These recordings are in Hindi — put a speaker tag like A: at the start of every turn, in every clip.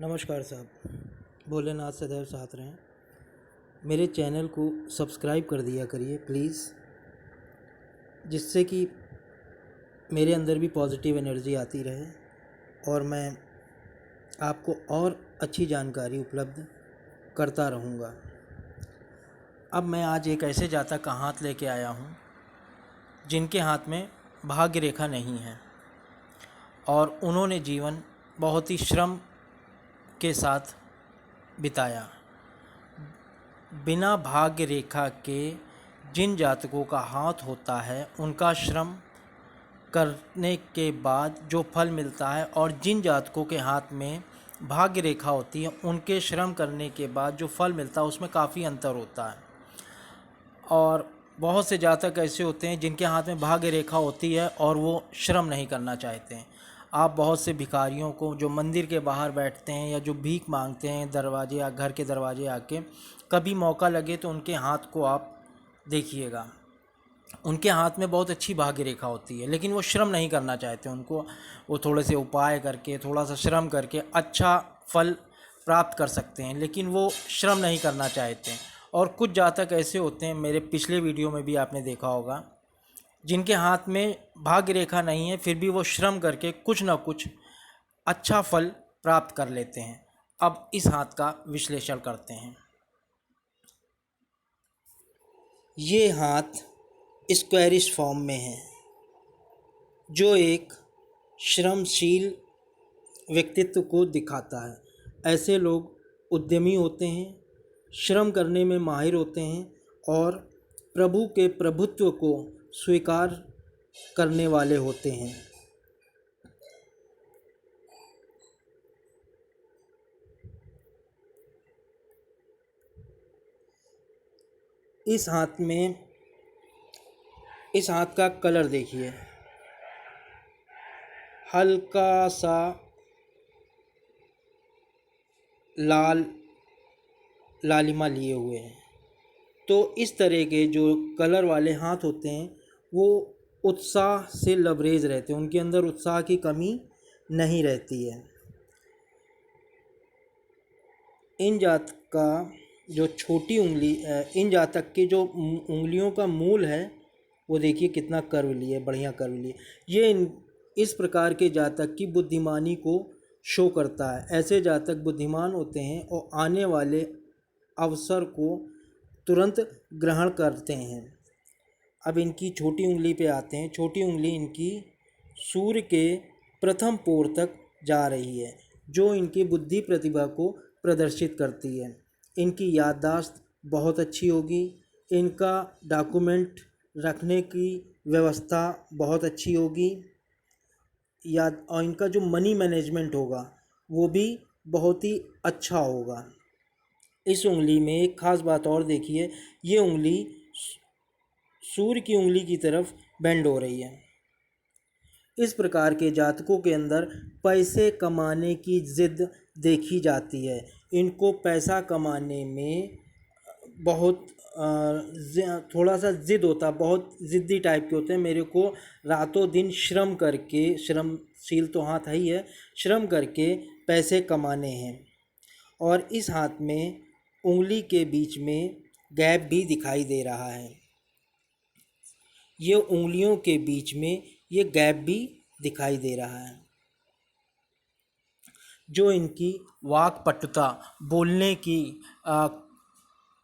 A: नमस्कार साहब। भोलेनाथ सदैव साथ रहें। मेरे चैनल को सब्सक्राइब कर दिया करिए प्लीज़, जिससे कि मेरे अंदर भी पॉजिटिव एनर्जी आती रहे और मैं आपको और अच्छी जानकारी उपलब्ध करता रहूँगा। अब मैं आज एक ऐसे जातक का हाथ लेके आया हूँ जिनके हाथ में भाग्य रेखा नहीं है और उन्होंने जीवन बहुत ही श्रम के साथ बिताया। बिना भाग्य रेखा के जिन जातकों का हाथ होता है उनका श्रम करने के बाद जो फल मिलता है, और जिन जातकों के हाथ में भाग्य रेखा होती है उनके श्रम करने के बाद जो फल मिलता है उसमें काफ़ी अंतर होता है। और बहुत से जातक ऐसे होते हैं जिनके हाथ में भाग्य रेखा होती है और वो श्रम नहीं करना चाहते हैं। आप बहुत से भिखारियों को जो मंदिर के बाहर बैठते हैं या जो भीख मांगते हैं दरवाजे या घर के दरवाजे आके, कभी मौका लगे तो उनके हाथ को आप देखिएगा। उनके हाथ में बहुत अच्छी भाग्य रेखा होती है, लेकिन वो श्रम नहीं करना चाहते। उनको वो थोड़े से उपाय करके, थोड़ा सा श्रम करके अच्छा फल प्राप्त कर सकते हैं, लेकिन वो श्रम नहीं करना चाहते हैं। और कुछ जातक ऐसे होते हैं, मेरे पिछले वीडियो में भी आपने देखा होगा, जिनके हाथ में भाग्य रेखा नहीं है फिर भी वो श्रम करके कुछ ना कुछ अच्छा फल प्राप्त कर लेते हैं। अब इस हाथ का विश्लेषण करते हैं। ये हाथ स्क्वायरिश फॉर्म में है, जो एक श्रमशील व्यक्तित्व को दिखाता है। ऐसे लोग उद्यमी होते हैं, श्रम करने में माहिर होते हैं और प्रभु के प्रभुत्व को स्वीकार करने वाले होते हैं। इस हाथ का कलर देखिए, हल्का सा लाल लालिमा लिए हुए हैं। तो इस तरह के जो कलर वाले हाथ होते हैं वो उत्साह से लबरेज रहते हैं, उनके अंदर उत्साह की कमी नहीं रहती है। इन जातक का जो छोटी उंगली, इन जातक की जो उंगलियों का मूल है वो देखिए कितना कर्व लिए, बढ़िया कर्व लिए। ये इस प्रकार के जातक की बुद्धिमानी को शो करता है। ऐसे जातक बुद्धिमान होते हैं और आने वाले अवसर को तुरंत ग्रहण करते हैं। अब इनकी छोटी उंगली पे आते हैं। छोटी उंगली इनकी सूर्य के प्रथम पोर तक जा रही है, जो इनकी बुद्धि प्रतिभा को प्रदर्शित करती है। इनकी याददाश्त बहुत अच्छी होगी, इनका डॉक्यूमेंट रखने की व्यवस्था बहुत अच्छी होगी, और इनका जो मनी मैनेजमेंट होगा वो भी बहुत ही अच्छा होगा। इस उंगली में एक ख़ास बात और देखिए, ये उंगली सूर्य की उंगली की तरफ बेंड हो रही है। इस प्रकार के जातकों के अंदर पैसे कमाने की ज़िद देखी जाती है। इनको पैसा कमाने में बहुत थोड़ा सा ज़िद होता है, बहुत ज़िद्दी टाइप के होते हैं। मेरे को रातों दिन श्रम करके, श्रमशील तो हाथ है ही है, श्रम करके पैसे कमाने हैं। और इस हाथ में उंगली के बीच में गैप भी दिखाई दे रहा है। ये उंगलियों के बीच में ये गैप भी दिखाई दे रहा है, जो इनकी वाक्पटुता, बोलने की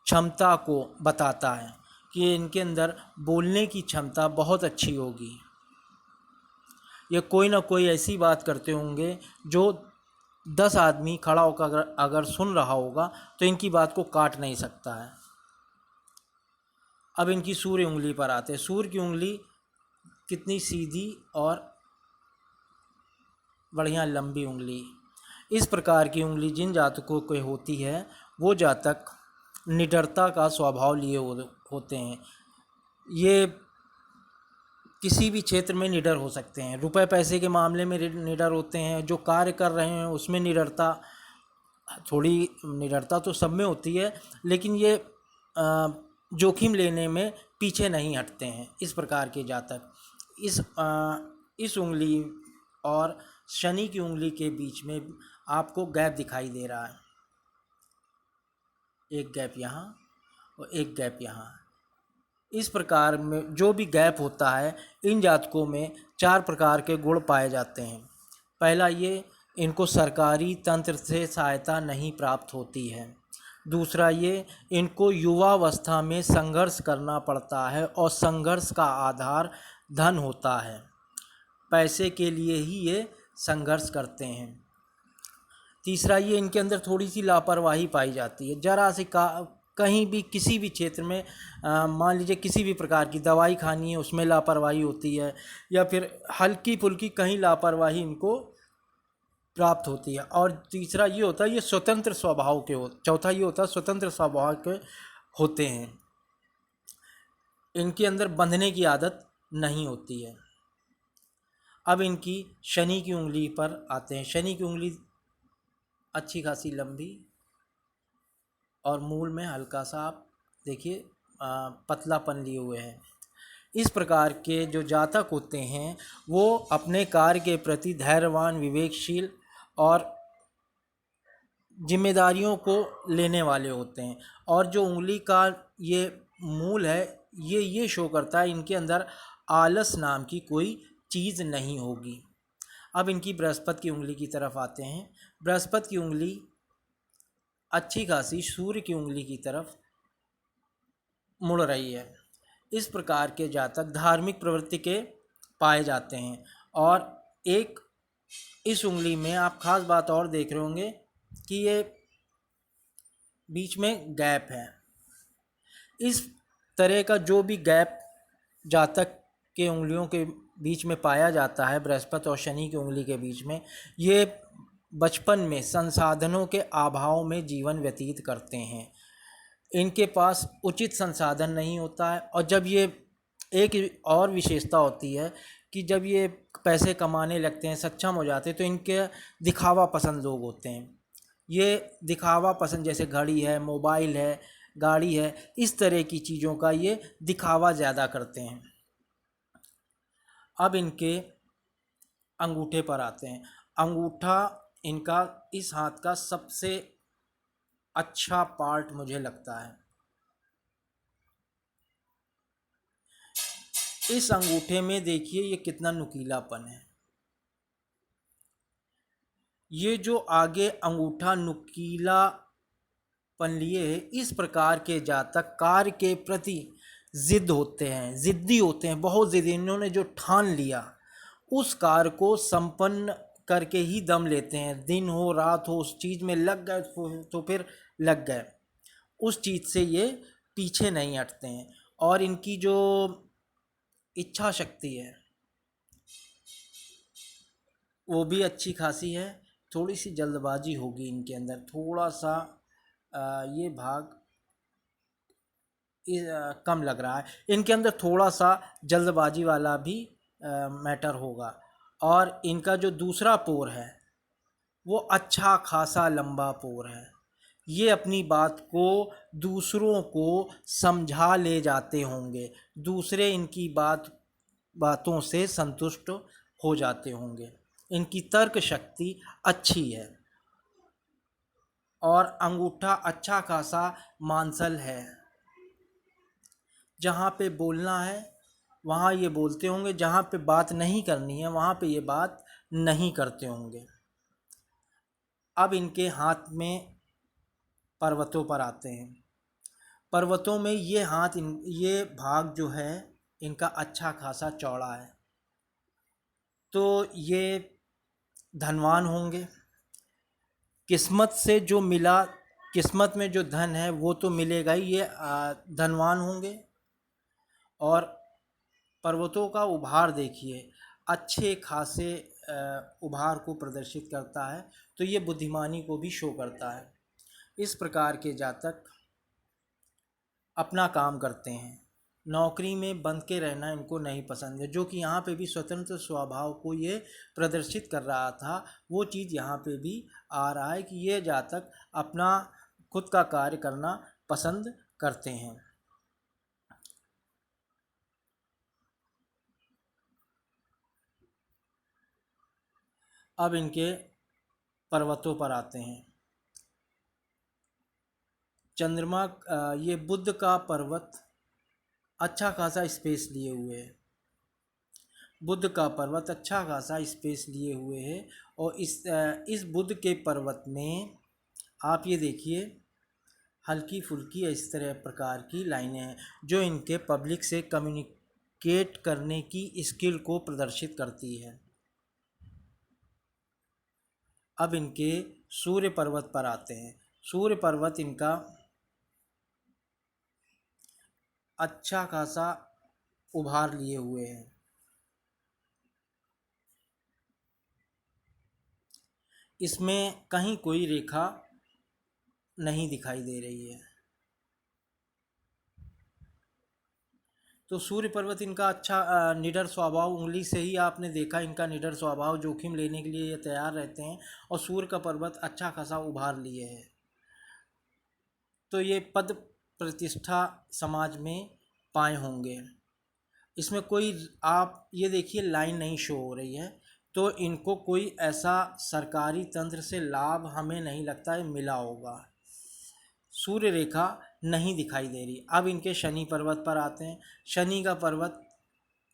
A: क्षमता को बताता है कि इनके अंदर बोलने की क्षमता बहुत अच्छी होगी। ये कोई ना कोई ऐसी बात करते होंगे जो 10 आदमी खड़ा होकर अगर सुन रहा होगा तो इनकी बात को काट नहीं सकता है। अब इनकी सूर्य उंगली पर आते हैं। सूर्य की उंगली कितनी सीधी और बढ़िया लंबी उंगली। इस प्रकार की उंगली जिन जातकों को होती है वो जातक निडरता का स्वभाव लिए होते हैं। ये किसी भी क्षेत्र में निडर हो सकते हैं। रुपए पैसे के मामले में निडर होते हैं, जो कार्य कर रहे हैं उसमें निडरता, थोड़ी निडरता तो सब में होती है, लेकिन ये जोखिम लेने में पीछे नहीं हटते हैं। इस प्रकार के जातक इस उंगली और शनि की उंगली के बीच में आपको गैप दिखाई दे रहा है, एक गैप यहाँ और एक गैप यहाँ। इस प्रकार में जो भी गैप होता है, इन जातकों में 4 प्रकार के गुण पाए जाते हैं। पहला ये, इनको सरकारी तंत्र से सहायता नहीं प्राप्त होती है। दूसरा ये, इनको युवावस्था में संघर्ष करना पड़ता है और संघर्ष का आधार धन होता है, पैसे के लिए ही ये संघर्ष करते हैं। तीसरा ये, इनके अंदर थोड़ी सी लापरवाही पाई जाती है, जरा सी कहीं भी किसी भी क्षेत्र में मान लीजिए किसी भी प्रकार की दवाई खानी है उसमें लापरवाही होती है, या फिर हल्की फुल्की कहीं लापरवाही इनको प्राप्त होती है। और तीसरा ये होता है, ये स्वतंत्र स्वभाव के चौथा ये होता है स्वतंत्र स्वभाव के होते हैं, इनके अंदर बंधने की आदत नहीं होती है। अब इनकी शनि की उंगली पर आते हैं। शनि की उंगली अच्छी खासी लंबी और मूल में हल्का सा आप देखिए पतलापन लिए हुए हैं। इस प्रकार के जो जातक होते हैं वो अपने कार्य के प्रति धैर्यवान, विवेकशील और जिम्मेदारियों को लेने वाले होते हैं। और जो उंगली का ये मूल है, ये शो करता है इनके अंदर आलस नाम की कोई चीज़ नहीं होगी। अब इनकी बृहस्पति की उंगली की तरफ आते हैं। बृहस्पति की उंगली अच्छी खासी सूर्य की उंगली की तरफ मुड़ रही है। इस प्रकार के जातक धार्मिक प्रवृत्ति के पाए जाते हैं। और एक इस उंगली में आप खास बात और देख रहे होंगे कि ये बीच में गैप है। इस तरह का जो भी गैप जातक के उंगलियों के बीच में पाया जाता है, बृहस्पति और शनि की उंगली के बीच में, ये बचपन में संसाधनों के अभाव में जीवन व्यतीत करते हैं। इनके पास उचित संसाधन नहीं होता है। और जब ये एक और विशेषता होती है कि जब ये पैसे कमाने लगते हैं, सक्षम हो जाते हैं, तो इनके दिखावा पसंद लोग होते हैं। ये दिखावा पसंद, जैसे घड़ी है, मोबाइल है, गाड़ी है, इस तरह की चीज़ों का ये दिखावा ज़्यादा करते हैं। अब इनके अंगूठे पर आते हैं। अंगूठा इनका इस हाथ का सबसे अच्छा पार्ट मुझे लगता है। इस अंगूठे में देखिए ये कितना नुकीलापन है। ये जो आगे अंगूठा नुकीलापन लिए है, इस प्रकार के जातक कार्य के प्रति जिद्द होते हैं, जिद्दी होते हैं, बहुत जिद्दी। इन्होंने जो ठान लिया उस कार्य को संपन्न करके ही दम लेते हैं। दिन हो रात हो, उस चीज़ में लग गए तो फिर लग गए, उस चीज़ से ये पीछे नहीं हटते हैं। और इनकी जो इच्छा शक्ति है वो भी अच्छी खासी है। थोड़ी सी जल्दबाजी होगी इनके अंदर, थोड़ा सा ये भाग कम लग रहा है। इनके अंदर थोड़ा सा जल्दबाजी वाला भी मैटर होगा। और इनका जो दूसरा पोर है वो अच्छा खासा लंबा पोर है। ये अपनी बात को दूसरों को समझा ले जाते होंगे, दूसरे इनकी बातों से संतुष्ट हो जाते होंगे। इनकी तर्क शक्ति अच्छी है और अंगूठा अच्छा खासा मांसल है। जहाँ पे बोलना है वहाँ ये बोलते होंगे, जहाँ पे बात नहीं करनी है वहाँ पे ये बात नहीं करते होंगे। अब इनके हाथ में पर्वतों पर आते हैं। पर्वतों में ये हाथ ये भाग जो है इनका अच्छा खासा चौड़ा है, तो ये धनवान होंगे। किस्मत से जो मिला, किस्मत में जो धन है वो तो मिलेगा ही, ये धनवान होंगे। और पर्वतों का उभार देखिए, अच्छे खासे उभार को प्रदर्शित करता है, तो ये बुद्धिमानी को भी शो करता है। इस प्रकार के जातक अपना काम करते हैं, नौकरी में बंध के रहना इनको नहीं पसंद है। जो कि यहाँ पे भी स्वतंत्र स्वभाव को ये प्रदर्शित कर रहा था, वो चीज़ यहाँ पे भी आ रहा है कि ये जातक अपना खुद का कार्य करना पसंद करते हैं। अब इनके पर्वतों पर आते हैं। चंद्रमा ये बुध का पर्वत अच्छा खासा स्पेस लिए हुए है। बुध का पर्वत अच्छा खासा स्पेस लिए हुए है। और इस बुध के पर्वत में आप ये देखिए हल्की फुल्की इस तरह प्रकार की लाइनें हैं जो इनके पब्लिक से कम्युनिकेट करने की स्किल को प्रदर्शित करती है। अब इनके सूर्य पर्वत पर आते हैं। सूर्य पर्वत इनका अच्छा खासा उभार लिए हुए हैं। इसमें कहीं कोई रेखा नहीं दिखाई दे रही है। तो सूर्य पर्वत इनका अच्छा निडर स्वभाव, उंगली से ही आपने देखा इनका निडर स्वभाव, जोखिम लेने के लिए ये तैयार रहते हैं। और सूर्य का पर्वत अच्छा खासा उभार लिए है। तो ये पद प्रतिष्ठा समाज में पाए होंगे। इसमें कोई आप ये देखिए लाइन नहीं शो हो रही है, तो इनको कोई ऐसा सरकारी तंत्र से लाभ हमें नहीं लगता है मिला होगा। सूर्य रेखा नहीं दिखाई दे रही। अब इनके शनि पर्वत पर आते हैं। शनि का पर्वत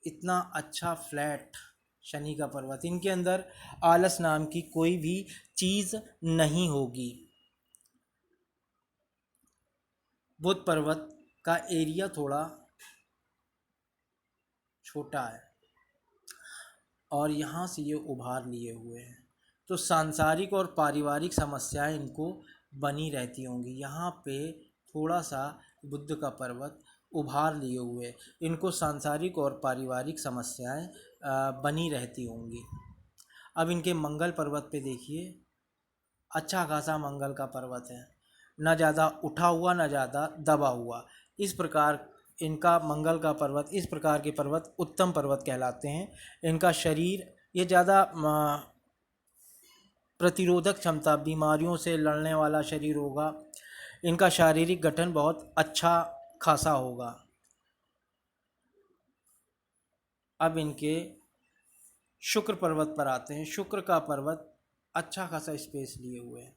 A: इतना अच्छा फ्लैट, शनि का पर्वत, इनके अंदर आलस नाम की कोई भी चीज़ नहीं होगी। बुध पर्वत का एरिया थोड़ा छोटा है और यहाँ से ये उभार लिए हुए हैं। तो सांसारिक और पारिवारिक समस्याएं इनको बनी रहती होंगी। यहाँ पे थोड़ा सा बुध का पर्वत उभार लिए हुए, इनको सांसारिक और पारिवारिक समस्याएं बनी रहती होंगी। अब इनके मंगल पर्वत पे देखिए अच्छा खासा मंगल का पर्वत है, न ज़्यादा उठा हुआ न ज़्यादा दबा हुआ। इस प्रकार इनका मंगल का पर्वत, इस प्रकार के पर्वत उत्तम पर्वत कहलाते हैं। इनका शरीर ये ज़्यादा प्रतिरोधक क्षमता, बीमारियों से लड़ने वाला शरीर होगा। इनका शारीरिक गठन बहुत अच्छा खासा होगा। अब इनके शुक्र पर्वत पर आते हैं। शुक्र का पर्वत अच्छा खासा स्पेस लिए हुए है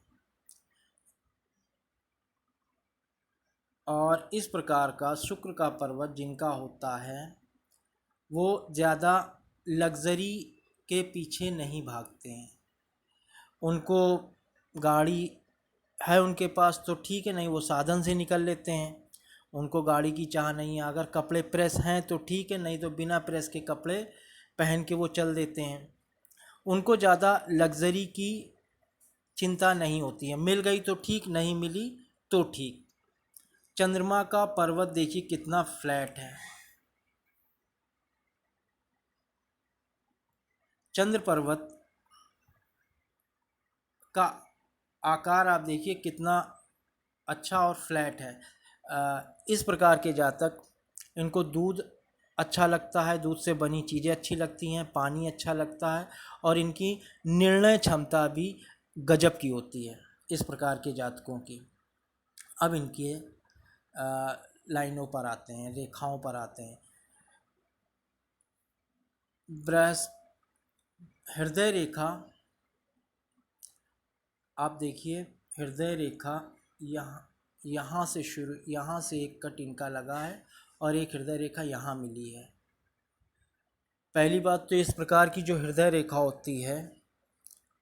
A: और इस प्रकार का शुक्र का पर्वत जिनका होता है वो ज़्यादा लग्जरी के पीछे नहीं भागते हैं। उनको गाड़ी है उनके पास तो ठीक है, नहीं वो साधन से निकल लेते हैं। उनको गाड़ी की चाह नहीं है। अगर कपड़े प्रेस हैं तो ठीक है, नहीं तो बिना प्रेस के कपड़े पहन के वो चल देते हैं। उनको ज़्यादा लग्जरी की चिंता नहीं होती है। मिल गई तो ठीक, नहीं मिली तो ठीक। चंद्रमा का पर्वत देखिए कितना फ्लैट है। चंद्र पर्वत का आकार आप देखिए कितना अच्छा और फ्लैट है। इस प्रकार के जातक, इनको दूध अच्छा लगता है, दूध से बनी चीज़ें अच्छी लगती हैं, पानी अच्छा लगता है और इनकी निर्णय क्षमता भी गजब की होती है इस प्रकार के जातकों की। अब इनके लाइनों पर आते हैं, रेखाओं पर आते हैं। हृदय रेखा आप देखिए, हृदय रेखा यहाँ से शुरू, यहाँ से एक कट इनका लगा है और एक हृदय रेखा यहाँ मिली है। पहली बात तो इस प्रकार की जो हृदय रेखा होती है,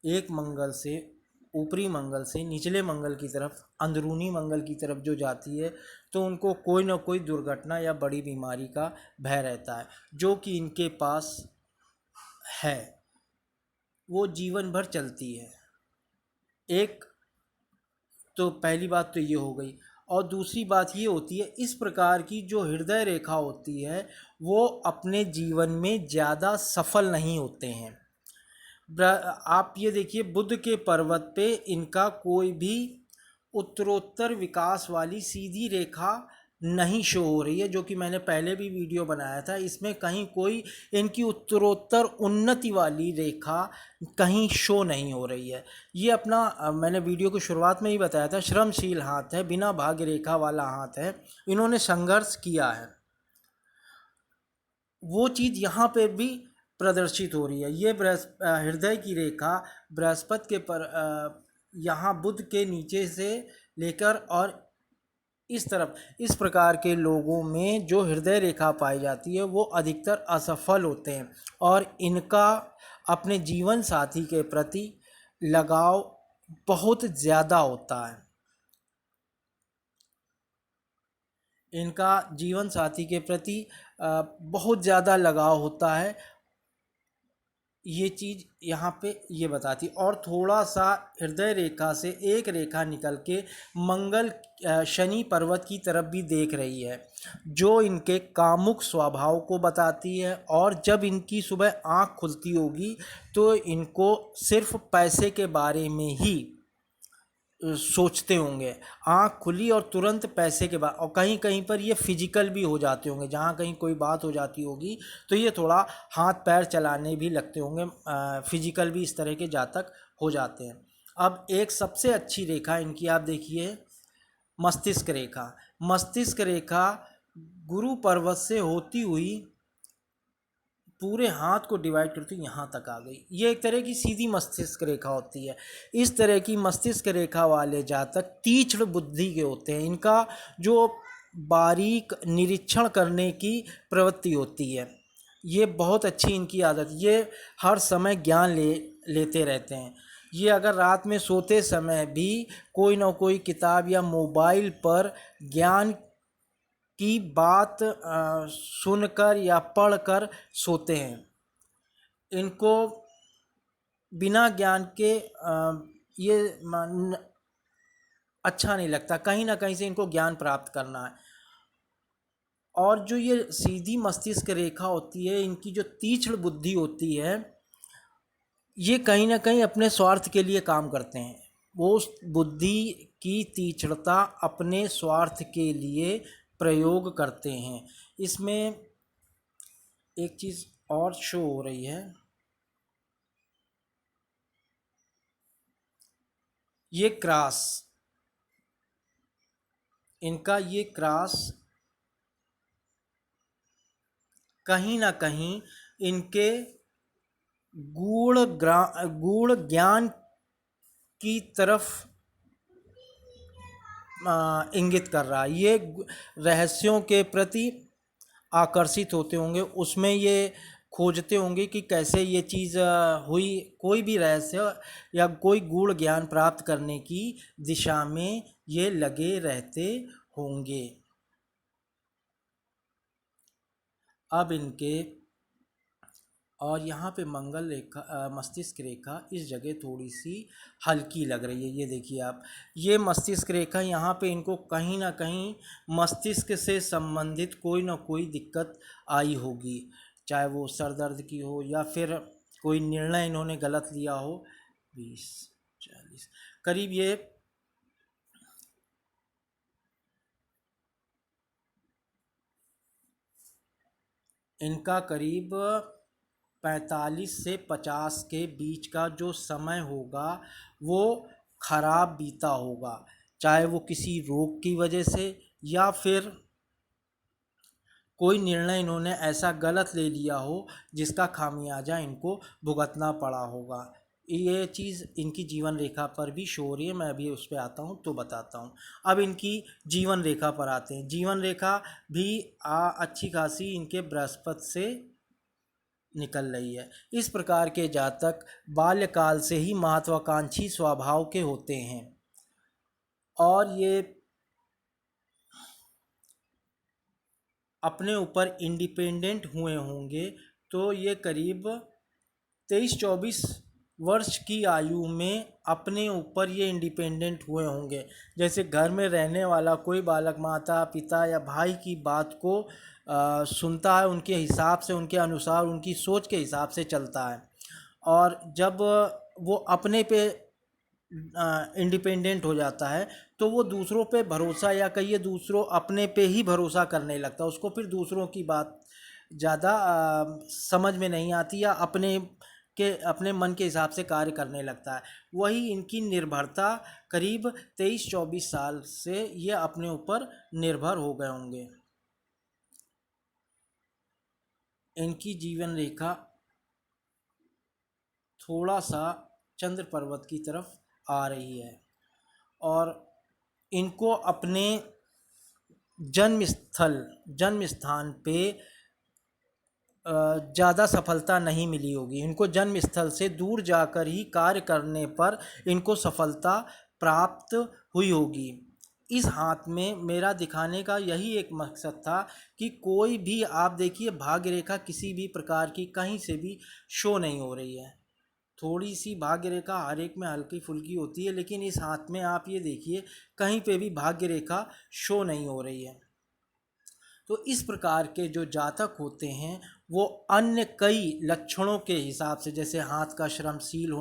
A: एक मंगल से, ऊपरी मंगल से निचले मंगल की तरफ, अंदरूनी मंगल की तरफ जो जाती है, तो उनको कोई ना कोई दुर्घटना या बड़ी बीमारी का भय रहता है जो कि इनके पास है, वो जीवन भर चलती है। एक तो पहली बात तो ये हो गई। और दूसरी बात ये होती है, इस प्रकार की जो हृदय रेखा होती है वो अपने जीवन में ज़्यादा सफल नहीं होते हैं। आप ये देखिए बुध के पर्वत पे इनका कोई भी उत्तरोत्तर विकास वाली सीधी रेखा नहीं शो हो रही है, जो कि मैंने पहले भी वीडियो बनाया था। इसमें कहीं कोई इनकी उत्तरोत्तर उन्नति वाली रेखा कहीं शो नहीं हो रही है। ये अपना मैंने वीडियो की शुरुआत में ही बताया था, श्रमशील हाथ है, बिना भाग्य रेखा वाला हाथ है। इन्होंने संघर्ष किया है, वो चीज़ यहाँ पे भी प्रदर्शित हो रही है। ये हृदय की रेखा बृहस्पति के पर यहाँ बुध के नीचे से लेकर और इस तरफ, इस प्रकार के लोगों में जो हृदय रेखा पाई जाती है वो अधिकतर असफल होते हैं और इनका अपने जीवन साथी के प्रति लगाव बहुत ज़्यादा होता है। इनका जीवन साथी के प्रति बहुत ज़्यादा लगाव होता है। ये चीज़ यहाँ पे ये बताती। और थोड़ा सा हृदय रेखा से एक रेखा निकल के मंगल शनि पर्वत की तरफ भी देख रही है, जो इनके कामुक स्वभाव को बताती है। और जब इनकी सुबह आँख खुलती होगी तो इनको सिर्फ पैसे के बारे में ही सोचते होंगे। आँख खुली और तुरंत पैसे के बाद, और कहीं कहीं पर ये फिजिकल भी हो जाते होंगे। जहाँ कहीं कोई बात हो जाती होगी तो ये थोड़ा हाथ पैर चलाने भी लगते होंगे। फिजिकल भी इस तरह के जातक हो जाते हैं। अब एक सबसे अच्छी रेखा इनकी आप देखिए, मस्तिष्क रेखा। मस्तिष्क रेखा गुरु पर्वत से होती हुई पूरे हाथ को डिवाइड करती हुई यहाँ तक आ गई। ये एक तरह की सीधी मस्तिष्क रेखा होती है। इस तरह की मस्तिष्क रेखा वाले जातक तीक्ष्ण बुद्धि के होते हैं। इनका जो बारीक निरीक्षण करने की प्रवृत्ति होती है, ये बहुत अच्छी इनकी आदत। ये हर समय ज्ञान लेते रहते हैं। ये अगर रात में सोते समय भी कोई ना कोई किताब या मोबाइल पर ज्ञान की बात सुनकर या पढ़कर सोते हैं। इनको बिना ज्ञान के ये अच्छा नहीं लगता। कहीं ना कहीं से इनको ज्ञान प्राप्त करना है। और जो ये सीधी मस्तिष्क रेखा होती है, इनकी जो तीक्ष्ण बुद्धि होती है, ये कहीं ना कहीं अपने स्वार्थ के लिए काम करते हैं। वो उस बुद्धि की तीक्ष्णता अपने स्वार्थ के लिए प्रयोग करते हैं। इसमें एक चीज़ और शो हो रही है, ये क्रॉस, इनका ये क्रॉस कहीं ना कहीं इनके गूढ़ ज्ञान की तरफ इंगित कर रहा है। ये रहस्यों के प्रति आकर्षित होते होंगे, उसमें ये खोजते होंगे कि कैसे ये चीज़ हुई। कोई भी रहस्य या कोई गूढ़ ज्ञान प्राप्त करने की दिशा में ये लगे रहते होंगे। अब इनके और यहाँ पे मंगल रेखा, मस्तिष्क रेखा इस जगह थोड़ी सी हल्की लग रही है। ये देखिए आप, ये मस्तिष्क रेखा यहाँ पे इनको कहीं ना कहीं मस्तिष्क से संबंधित कोई ना कोई दिक्कत आई होगी, चाहे वो सर दर्द की हो या फिर कोई निर्णय इन्होंने गलत लिया हो। 20-40 करीब ये इनका करीब 45 से 50 के बीच का जो समय होगा वो खराब बीता होगा, चाहे वो किसी रोग की वजह से या फिर कोई निर्णय इन्होंने ऐसा गलत ले लिया हो जिसका खामियाजा इनको भुगतना पड़ा होगा। ये चीज़ इनकी जीवन रेखा पर भी शो हो रही है। मैं अभी उस पर आता हूँ तो बताता हूँ। अब इनकी जीवन रेखा पर आते हैं। जीवन रेखा भी अच्छी खासी इनके बृहस्पति से निकल रही है। इस प्रकार के जातक बाल्यकाल से ही महत्वाकांक्षी स्वभाव के होते हैं और ये अपने ऊपर इंडिपेंडेंट हुए होंगे। तो ये करीब 23-24 वर्ष की आयु में अपने ऊपर ये इंडिपेंडेंट हुए होंगे। जैसे घर में रहने वाला कोई बालक माता पिता या भाई की बात को सुनता है, उनके हिसाब से, उनके अनुसार, उनकी सोच के हिसाब से चलता है। और जब वो अपने पे इंडिपेंडेंट हो जाता है तो वो दूसरों पे भरोसा, या कहिए दूसरों अपने पे ही भरोसा करने लगता है। उसको फिर दूसरों की बात ज़्यादा समझ में नहीं आती या अपने मन के हिसाब से कार्य करने लगता है। वही इनकी निर्भरता करीब 23-24 साल से ये अपने ऊपर निर्भर हो गए होंगे। इनकी जीवन रेखा थोड़ा सा चंद्र पर्वत की तरफ आ रही है और इनको अपने जन्म स्थान पे ज़्यादा सफलता नहीं मिली होगी। इनको जन्म स्थल से दूर जाकर ही कार्य करने पर इनको सफलता प्राप्त हुई होगी। इस हाथ में मेरा दिखाने का यही एक मकसद था कि कोई भी आप देखिए भाग्य रेखा किसी भी प्रकार की कहीं से भी शो नहीं हो रही है। थोड़ी सी भाग्य रेखा हर एक में हल्की फुल्की होती है, लेकिन इस हाथ में आप ये देखिए कहीं पे भी भाग्य रेखा शो नहीं हो रही है। तो इस प्रकार के जो जातक होते हैं वो अन्य कई लक्षणों के हिसाब से, जैसे हाथ का श्रमशील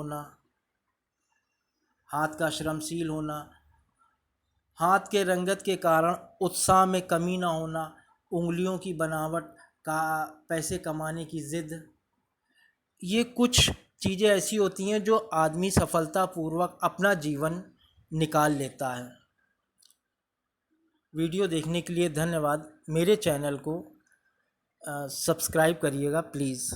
A: होना, हाथ के रंगत के कारण उत्साह में कमी ना होना, उंगलियों की बनावट का, पैसे कमाने की जिद, ये कुछ चीज़ें ऐसी होती हैं जो आदमी सफलतापूर्वक अपना जीवन निकाल लेता है। वीडियो देखने के लिए धन्यवाद। मेरे चैनल को सब्सक्राइब करिएगा प्लीज़।